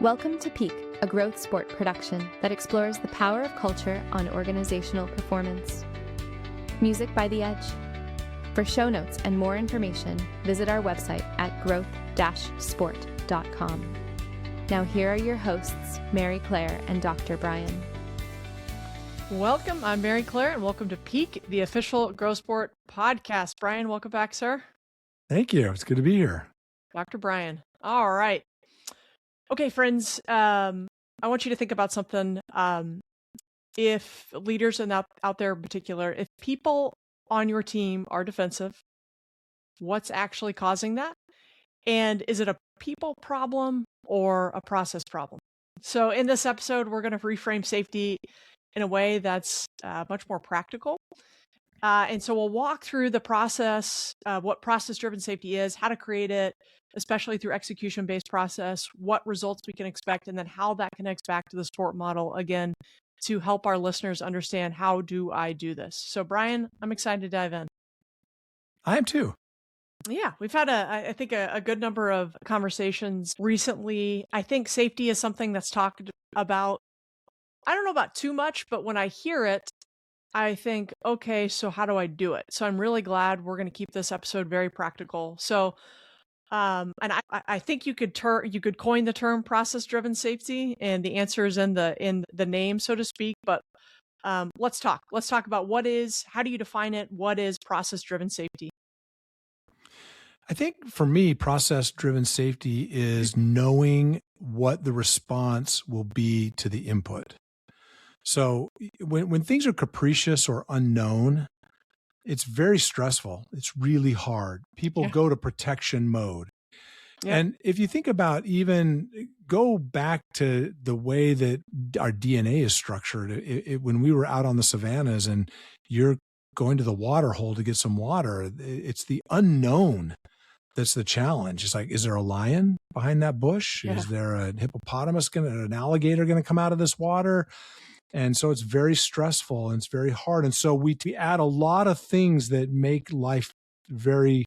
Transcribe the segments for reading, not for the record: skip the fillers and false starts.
Welcome to Peak, a growth sport production that explores the power of culture on organizational performance. Music by The Edge. For show notes and more information, visit our website at growth-sport.com. Now here are your hosts, Mary Claire and Dr. Brian. Welcome, I'm Mary Claire, and welcome to Peak, the official Growth Sport podcast. Brian, welcome back, sir. Thank you. It's good to be here. Dr. Brian. All right. Okay, friends, I want you to think about something. If leaders and out there in particular, if people on your team are defensive, what's actually causing that? And is it a people problem or a process problem? So in this episode, we're going to reframe safety in a way that's much more practical. And so we'll walk through the process, what process-driven safety is, how to create it, especially through execution-based process, what results we can expect, and then how that connects back to the sport model, again, to help our listeners understand how do I do this. So Brian, I'm excited to dive in. I am too. Yeah, we've had, I think, a good number of conversations recently. I think safety is something that's talked about, I don't know about too much, but when I hear it, I think, okay, so how do I do it? So I'm really glad we're going to keep this episode very practical. So, and I think you could coin the term process-driven safety, and the answer is in the name, so to speak. But let's talk about how do you define it? What is process-driven safety? I think for me, process-driven safety is knowing what the response will be to the input. So when things are capricious or unknown, it's very stressful. It's really hard. People go to protection mode. Yeah. And if you think about go back to the way that our DNA is structured, when we were out on the savannas and you're going to the water hole to get some water, it's the unknown that's the challenge. It's like, is there a lion behind that bush? Yeah. Is there a hippopotamus, an alligator going to come out of this water? And so it's very stressful and it's very hard. And so we add a lot of things that make life very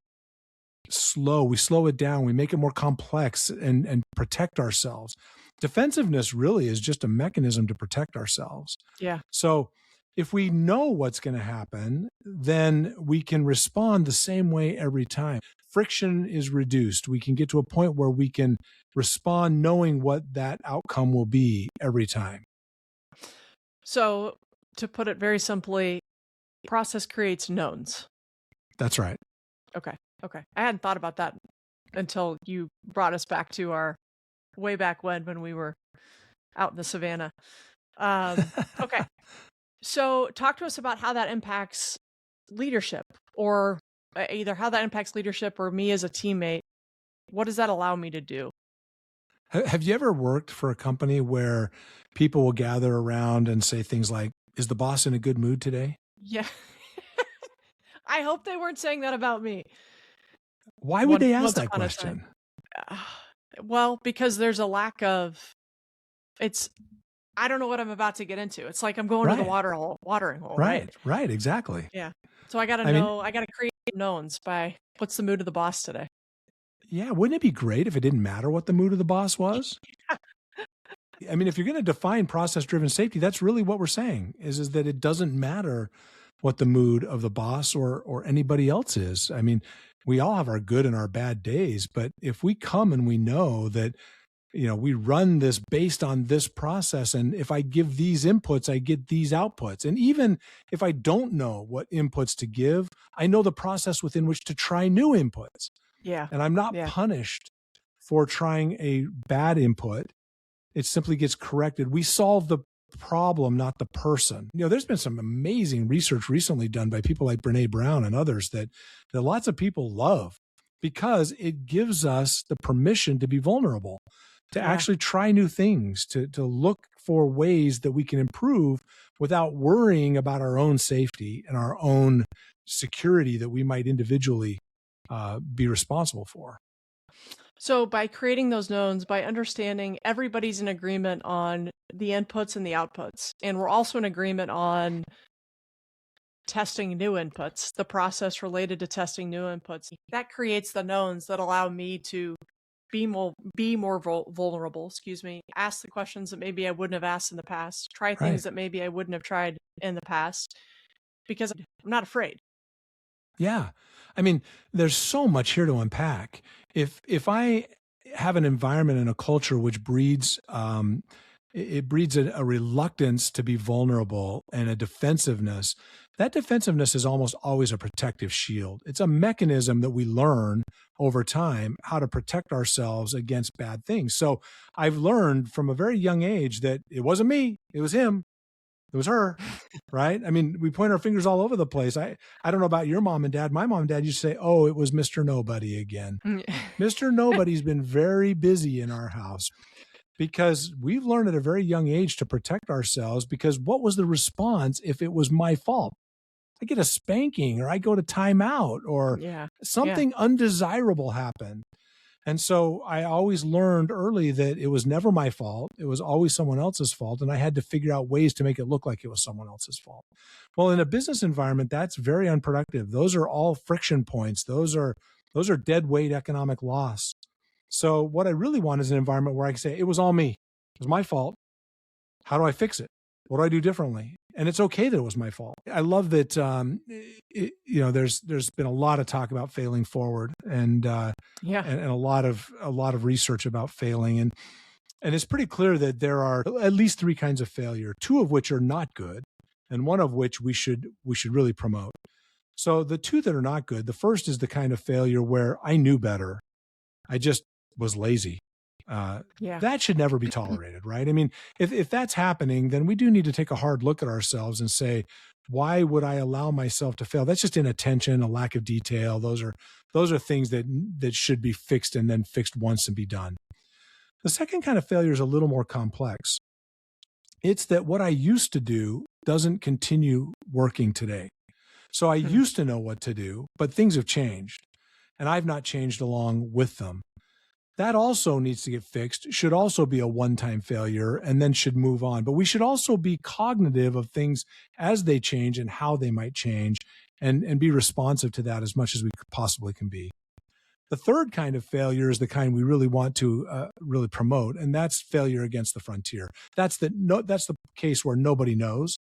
slow. We slow it down. We make it more complex and protect ourselves. Defensiveness really is just a mechanism to protect ourselves. Yeah. So if we know what's going to happen, then we can respond the same way every time. Friction is reduced. We can get to a point where we can respond knowing what that outcome will be every time. So to put it very simply, process creates knowns. That's right. Okay. I hadn't thought about that until you brought us back to our way back when we were out in the savannah. Okay. So talk to us about how that impacts leadership, or either how that impacts leadership or me as a teammate. What does that allow me to do? Have you ever worked for a company where people will gather around and say things like, is the boss in a good mood today? Yeah. I hope they weren't saying that about me. Why would they ask that question? Well, because there's a lack of, I don't know what I'm about to get into. It's like I'm going to the watering hole. Right, exactly. Yeah. So I got to create knowns by what's the mood of the boss today. Yeah, wouldn't it be great if it didn't matter what the mood of the boss was? I mean, if you're going to define process-driven safety, that's really what we're saying, is that it doesn't matter what the mood of the boss or anybody else is. I mean, we all have our good and our bad days, but if we come and we know that, we run this based on this process, and if I give these inputs, I get these outputs. And even if I don't know what inputs to give, I know the process within which to try new inputs. Yeah. And I'm not punished for trying a bad input. It simply gets corrected. We solve the problem, not the person. There's been some amazing research recently done by people like Brene Brown and others that lots of people love, because it gives us the permission to be vulnerable, to actually try new things, to look for ways that we can improve without worrying about our own safety and our own security that we might individually be responsible for. So by creating those knowns, by understanding everybody's in agreement on the inputs and the outputs, and we're also in agreement on testing new inputs, the process related to testing new inputs, that creates the knowns that allow me to be more vulnerable, excuse me, ask the questions that maybe I wouldn't have asked in the past, try Right. things that maybe I wouldn't have tried in the past, because I'm not afraid. Yeah. I mean, there's so much here to unpack. If I have an environment and a culture which breeds it breeds a reluctance to be vulnerable and a defensiveness. That defensiveness is almost always a protective shield. It's a mechanism that we learn over time how to protect ourselves against bad things. So I've learned from a very young age that it wasn't me, it was him. It was her, right? I mean, we point our fingers all over the place. I don't know about your mom and dad. My mom and dad used to say, "Oh, it was Mr. Nobody again." Mr. Nobody's been very busy in our house because we've learned at a very young age to protect ourselves, because what was the response if it was my fault? I get a spanking, or I go to timeout, or Yeah. something undesirable happened. And so I always learned early that it was never my fault. It was always someone else's fault. And I had to figure out ways to make it look like it was someone else's fault. Well, in a business environment, that's very unproductive. Those are all friction points. Those are dead weight economic loss. So what I really want is an environment where I can say, it was all me. It was my fault. How do I fix it? What do I do differently? And it's okay that it was my fault. I love that, there's been a lot of talk about failing forward, and Yeah. and a lot of research about failing. And it's pretty clear that there are at least three kinds of failure, two of which are not good, and one of which we should really promote. So the two that are not good, the first is the kind of failure where I knew better. I just was lazy. Yeah. That should never be tolerated, right? I mean, if that's happening, then we do need to take a hard look at ourselves and say, why would I allow myself to fail? That's just inattention, a lack of detail. Those are things that should be fixed, and then fixed once and be done. The second kind of failure is a little more complex. It's that what I used to do doesn't continue working today. So I used to know what to do, but things have changed, and I've not changed along with them. That also needs to get fixed, should also be a one-time failure, and then should move on. But we should also be cognitive of things as they change and how they might change, and be responsive to that as much as we possibly can be. The third kind of failure is the kind we really want to really promote, and that's failure against the frontier. That's the case where nobody knows,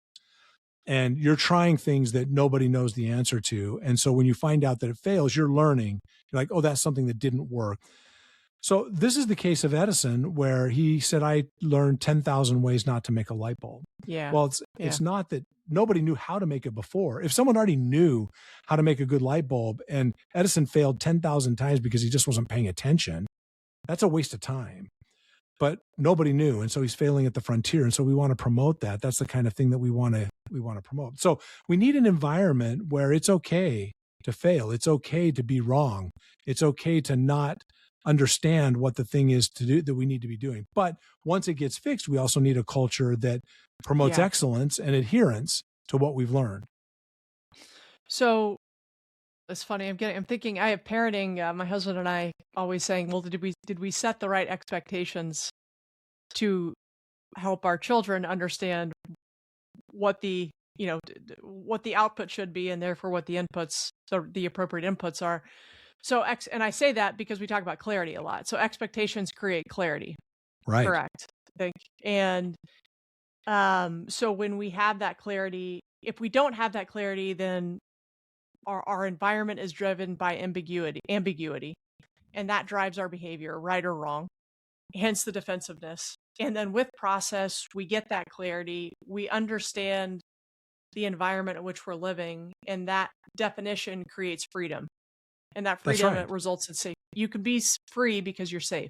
and you're trying things that nobody knows the answer to. And so when you find out that it fails, you're learning. You're like, oh, that's something that didn't work. So this is the case of Edison, where he said, I learned 10,000 ways not to make a light bulb. Yeah. Well, it's not that nobody knew how to make it before. If someone already knew how to make a good light bulb, and Edison failed 10,000 times because he just wasn't paying attention, that's a waste of time. But nobody knew, and so he's failing at the frontier. And so we want to promote that. That's the kind of thing that we want to promote. So we need an environment where it's okay to fail. It's okay to be wrong. It's okay to not understand what the thing is to do that we need to be doing. But once it gets fixed, we also need a culture that promotes excellence and adherence to what we've learned. So it's funny. I'm thinking. I have parenting. My husband and I always saying, "Well, did we set the right expectations to help our children understand what the what the output should be, and therefore what the inputs, the appropriate inputs are." So and I say that because we talk about clarity a lot. So expectations create clarity. Right. Correct. I think. And so when we have that clarity, if we don't have that clarity, then our environment is driven by ambiguity, and that drives our behavior, right or wrong, hence the defensiveness. And then with process, we get that clarity. We understand the environment in which we're living, and that definition creates freedom. And that freedom results in safety. You can be free because you're safe.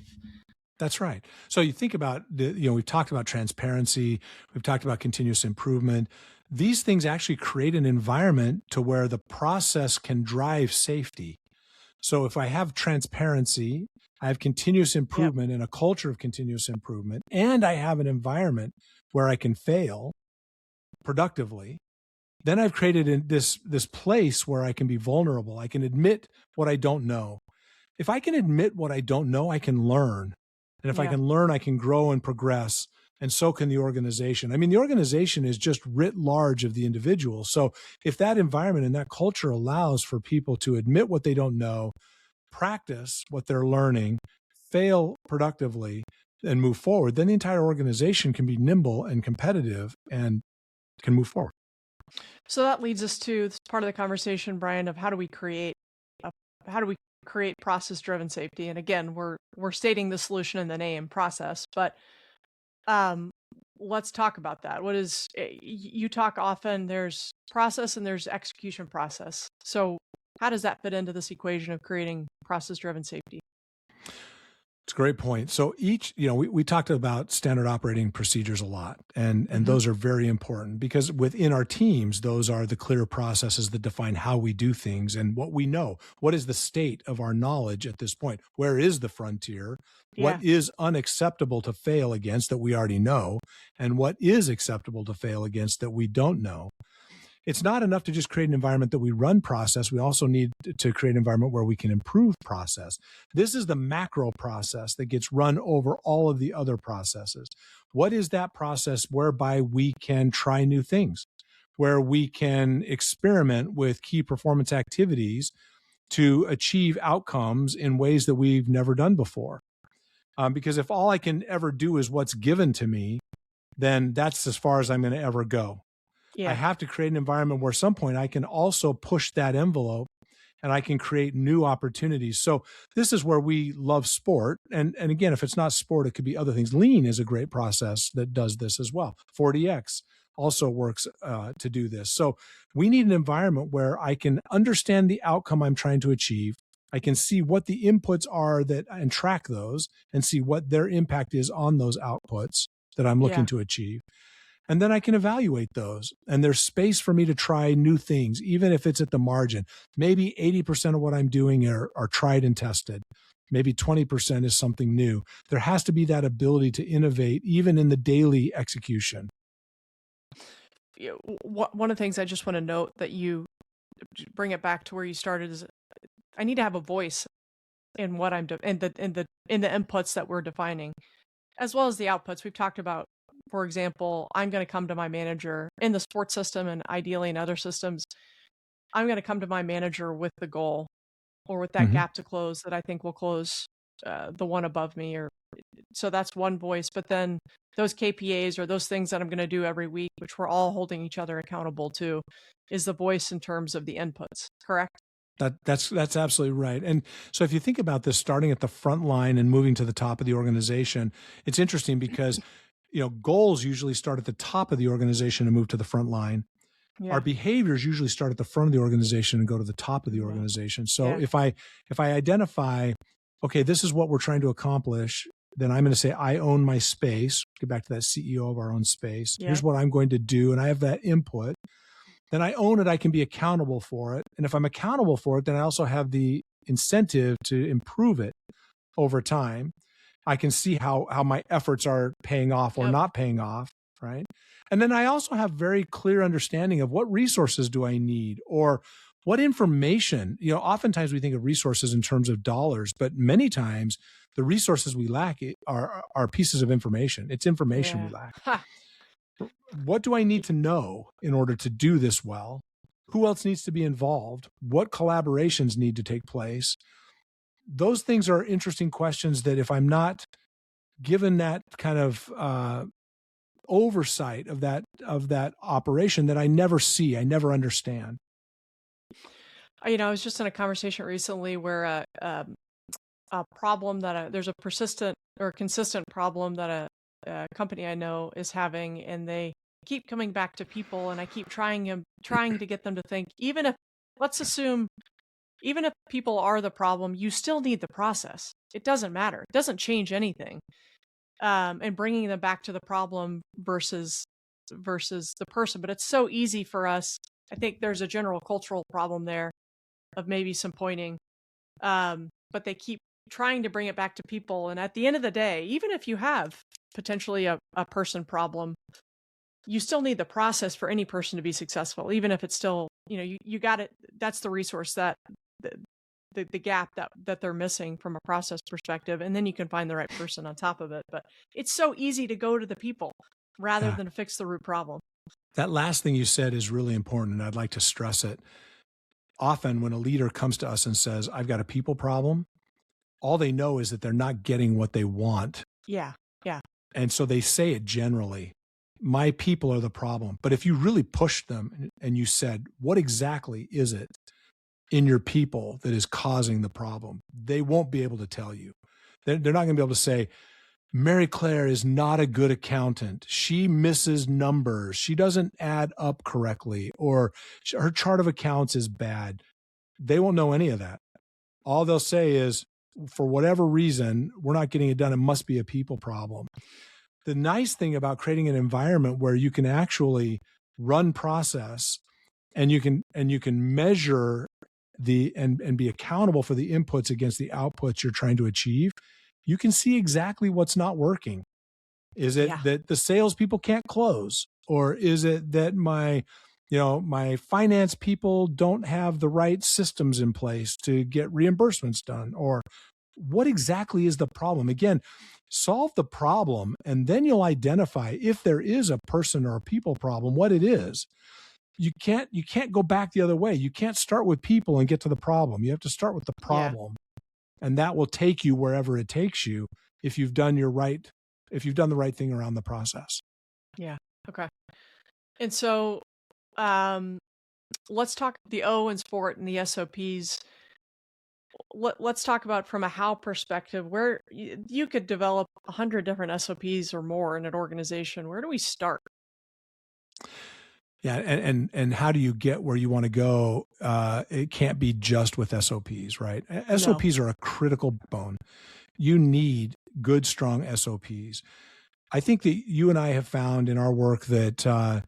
That's right. So you think about, we've talked about transparency. We've talked about continuous improvement. These things actually create an environment to where the process can drive safety. So if I have transparency, I have continuous improvement and a culture of continuous improvement, and I have an environment where I can fail productively, then I've created this place where I can be vulnerable. I can admit what I don't know. If I can admit what I don't know, I can learn. And if I can learn, I can grow and progress. And so can the organization. I mean, the organization is just writ large of the individual. So if that environment and that culture allows for people to admit what they don't know, practice what they're learning, fail productively and move forward, then the entire organization can be nimble and competitive and can move forward. So that leads us to this part of the conversation, Brian, of how do we create process-driven safety? And again, we're stating the solution in the name, process, but let's talk about that. What is, you talk often, there's process and there's execution process. So how does that fit into this equation of creating process-driven safety? It's a great point. So we talked about standard operating procedures a lot, and those are very important because within our teams, those are the clear processes that define how we do things and what we know. What is the state of our knowledge at this point? Where is the frontier? What is unacceptable to fail against that we already know? And what is acceptable to fail against that we don't know? It's not enough to just create an environment that we run process. We also need to create an environment where we can improve process. This is the macro process that gets run over all of the other processes. What is that process whereby we can try new things, where we can experiment with key performance activities to achieve outcomes in ways that we've never done before? Because if all I can ever do is what's given to me, then that's as far as I'm going to ever go. I have to create an environment where at some point I can also push that envelope and I can create new opportunities. So this is where we love sport. And again, if it's not sport, it could be other things. Lean is a great process that does this as well. 40X also works to do this. So we need an environment where I can understand the outcome I'm trying to achieve. I can see what the inputs are and track those and see what their impact is on those outputs that I'm looking to achieve. And then I can evaluate those. And there's space for me to try new things, even if it's at the margin. Maybe 80% of what I'm doing are tried and tested. Maybe 20% is something new. There has to be that ability to innovate, even in the daily execution. One of the things I just want to note that you bring it back to where you started is I need to have a voice in what I'm in the inputs that we're defining, as well as the outputs. We've talked about, for example, I'm going to come to my manager in the sports system and ideally in other systems. I'm going to come to my manager with the goal or with that gap to close that I think will close the one above me. So that's one voice. But then those KPAs or those things that I'm going to do every week, which we're all holding each other accountable to, is the voice in terms of the inputs, correct? That's absolutely right. And so if you think about this, starting at the front line and moving to the top of the organization, it's interesting because goals usually start at the top of the organization and move to the front line. Our behaviors usually start at the front of the organization and go to the top of the organization. So if I identify, okay, this is what we're trying to accomplish, then I'm going to say, I own my space. Get back to that CEO of our own space. Here's what I'm going to do. And I have that input. Then I own it. I can be accountable for it. And if I'm accountable for it, then I also have the incentive to improve it over time. I can see how my efforts are paying off or not paying off, right? And then I also have very clear understanding of what resources do I need or what information. Oftentimes we think of resources in terms of dollars, but many times the resources we lack are pieces of information. It's information we lack. What do I need to know in order to do this well? Who else needs to be involved? What collaborations need to take place? Those things are interesting questions that if I'm not given that kind of oversight of that operation, that I never see, I never understand. I was just in a conversation recently where a problem that there's a persistent or consistent problem that a company I know is having, and they keep coming back to people, and I keep trying to get them to think, let's assume even if people are the problem, you still need the process. It doesn't matter. It doesn't change anything. And bringing them back to the problem versus the person. But it's so easy for us. I think there's a general cultural problem there of maybe some pointing. But they keep trying to bring it back to people. And at the end of the day, even if you have potentially a person problem, you still need the process for any person to be successful, even if it's still, you got it. That's the resource that the gap that they're missing from a process perspective. And then you can find the right person on top of it. But it's so easy to go to the people rather than fix the root problem. That last thing you said is really important, and I'd like to stress it. Often when a leader comes to us and says, I've got a people problem, all they know is that they're not getting what they want. Yeah. Yeah. And so they say it generally, my people are the problem. But if you really pushed them and you said, what exactly is it in your people that is causing the problem? They won't be able to tell you. They're not going to be able to say, Mary Claire is not a good accountant. She misses numbers. She doesn't add up correctly, or her chart of accounts is bad. They won't know any of that. All they'll say is, for whatever reason, we're not getting it done. It must be a people problem. The nice thing about creating an environment where you can actually run process and you can measure and be accountable for the inputs against the outputs you're trying to achieve, you can see exactly what's not working. Is it that the salespeople can't close? Or is it that my finance people don't have the right systems in place to get reimbursements done? Or what exactly is the problem? Again, solve the problem, and then you'll identify if there is a person or a people problem, what it is. You can't go back the other way. You can't start with people and get to the problem. You have to start with the problem. And that will take you wherever it takes you if you've done the right thing around the process. Yeah. Okay. And so let's talk the O in sport and the SOPs. Let's talk about from a how perspective, where you could develop 100 different SOPs or more in an organization. Where do we start? Yeah, and how do you get where you want to go? It can't be just with SOPs, right? No. SOPs are a critical bone. You need good, strong SOPs. I think that you and I have found in our work that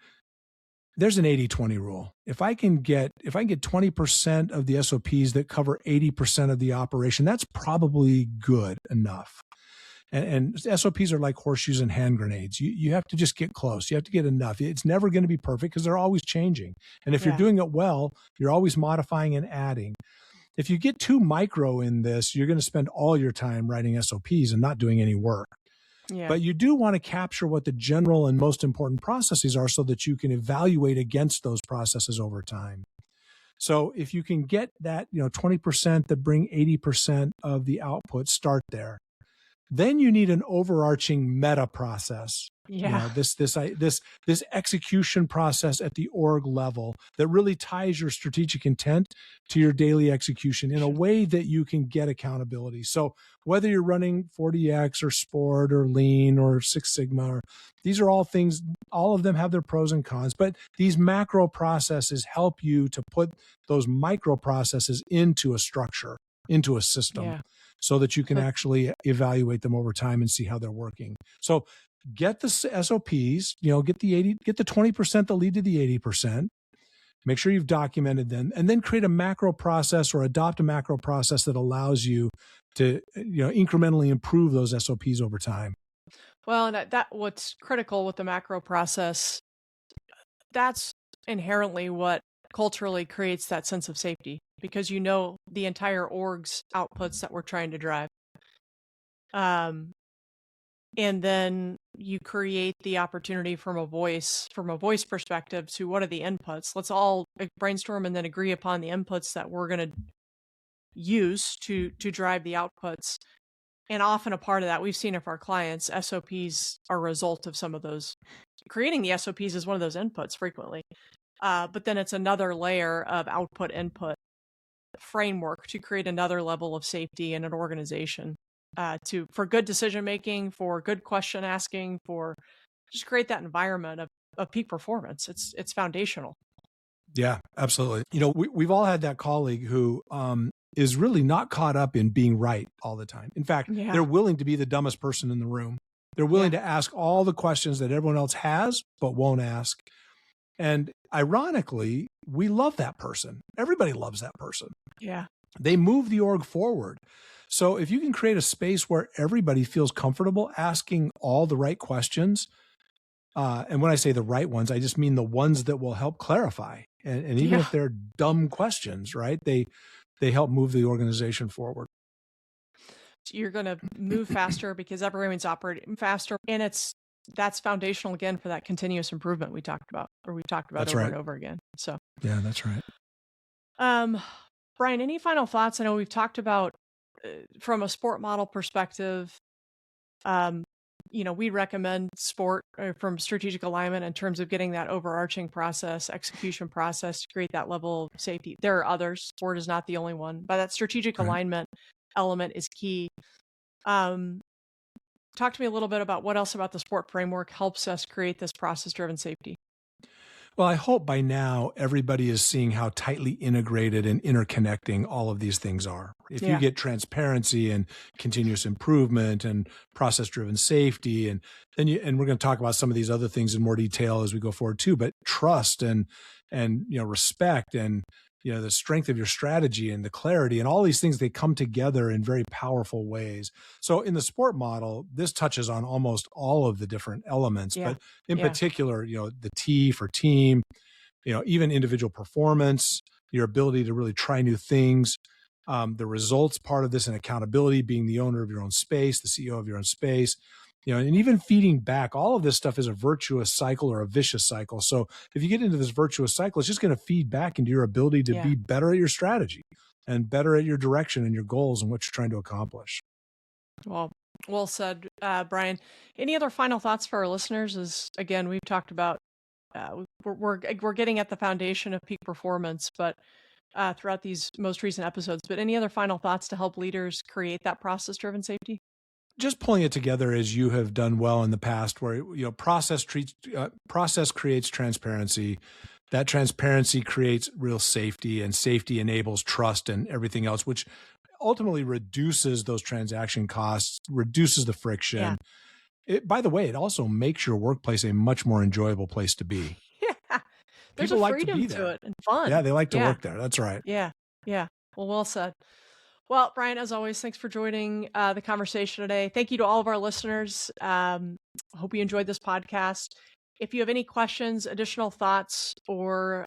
there's an 80-20 rule. If I can get 20% of the SOPs that cover 80% of the operation, that's probably good enough. And SOPs are like horseshoes and hand grenades. You have to just get close. You have to get enough. It's never going to be perfect because they're always changing. And if you're doing it well, you're always modifying and adding. If you get too micro in this, you're going to spend all your time writing SOPs and not doing any work. Yeah. But you do want to capture what the general and most important processes are so that you can evaluate against those processes over time. So if you can get that, 20% that bring 80% of the output, start there. Then you need an overarching meta process. Yeah. This execution process at the org level that really ties your strategic intent to your daily execution in a way that you can get accountability. So whether you're running 40X or Sport or Lean or Six Sigma, these are all things, all of them have their pros and cons, but these macro processes help you to put those micro processes into a structure, into a system. Yeah. So that you can actually evaluate them over time and see how they're working. So get the SOPs, get the 20% that lead to the 80%. Make sure you've documented them, and then create a macro process or adopt a macro process that allows you to, incrementally improve those SOPs over time. Well, and that what's critical with the macro process, that's inherently what culturally creates that sense of safety, because the entire org's outputs that we're trying to drive. And then you create the opportunity from a voice perspective to what are the inputs. Let's all brainstorm and then agree upon the inputs that we're going to use to drive the outputs. And often a part of that, we've seen it for our clients, SOPs are a result of some of those. Creating the SOPs is one of those inputs frequently. But then it's another layer of output input framework to create another level of safety in an organization, for good decision making, for good question asking, for just create that environment of peak performance. It's foundational. Yeah, absolutely. We've all had that colleague who is really not caught up in being right all the time. In fact, they're willing to be the dumbest person in the room. They're willing to ask all the questions that everyone else has but won't ask. And ironically, we love that person. Everybody loves that person. Yeah. They move the org forward. So if you can create a space where everybody feels comfortable asking all the right questions, and when I say the right ones, I just mean the ones that will help clarify. And even if they're dumb questions, right, they help move the organization forward. You're going to move faster because everyone's operating faster. And that's foundational again for that continuous improvement we've talked about That's over right. and over again. So yeah, that's right. Brian, any final thoughts? I know we've talked about from a sport model perspective, we recommend sport from strategic alignment in terms of getting that overarching process, execution process to create that level of safety. There are others. Sport is not the only one, but that strategic alignment element is key. Talk to me a little bit about what else about the sport framework helps us create this process-driven safety. Well, I hope by now everybody is seeing how tightly integrated and interconnecting all of these things are. If you get transparency and continuous improvement and process-driven safety, and we're going to talk about some of these other things in more detail as we go forward too, but trust and respect and the strength of your strategy and the clarity and all these things, they come together in very powerful ways. So in the sport model, this touches on almost all of the different elements, but in particular, the T for team, even individual performance, your ability to really try new things, the results part of this, and accountability, being the owner of your own space, the CEO of your own space, and even feeding back. All of this stuff is a virtuous cycle or a vicious cycle. So if you get into this virtuous cycle, it's just going to feed back into your ability to be better at your strategy and better at your direction and your goals and what you're trying to accomplish. Well said, Brian. Any other final thoughts for our listeners? As again, we've talked about, we're getting at the foundation of peak performance, but throughout these most recent episodes. But any other final thoughts to help leaders create that process-driven safety? Just pulling it together as you have done well in the past, where process creates transparency. That transparency creates real safety, and safety enables trust and everything else, which ultimately reduces those transaction costs, reduces the friction. By the way, it also makes your workplace a much more enjoyable place to be. There's People a like freedom to be to there. it and fun. Yeah, they like to work there. That's right. Yeah. Well said. Well, Brian, as always, thanks for joining the conversation today. Thank you to all of our listeners. Hope you enjoyed this podcast. If you have any questions, additional thoughts, or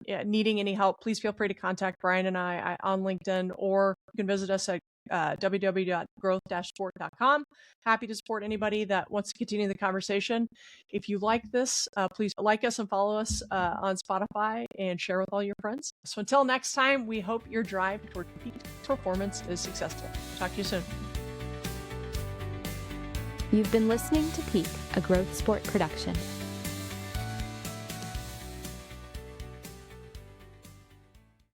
needing any help, please feel free to contact Brian and I on LinkedIn, or you can visit us at www.growth-sport.com. Happy to support anybody that wants to continue the conversation. If you like this, please like us and follow us on Spotify and share with all your friends. So until next time, we hope your drive toward peak performance is successful. Talk to you soon. You've been listening to Peak, a Growth Sport production.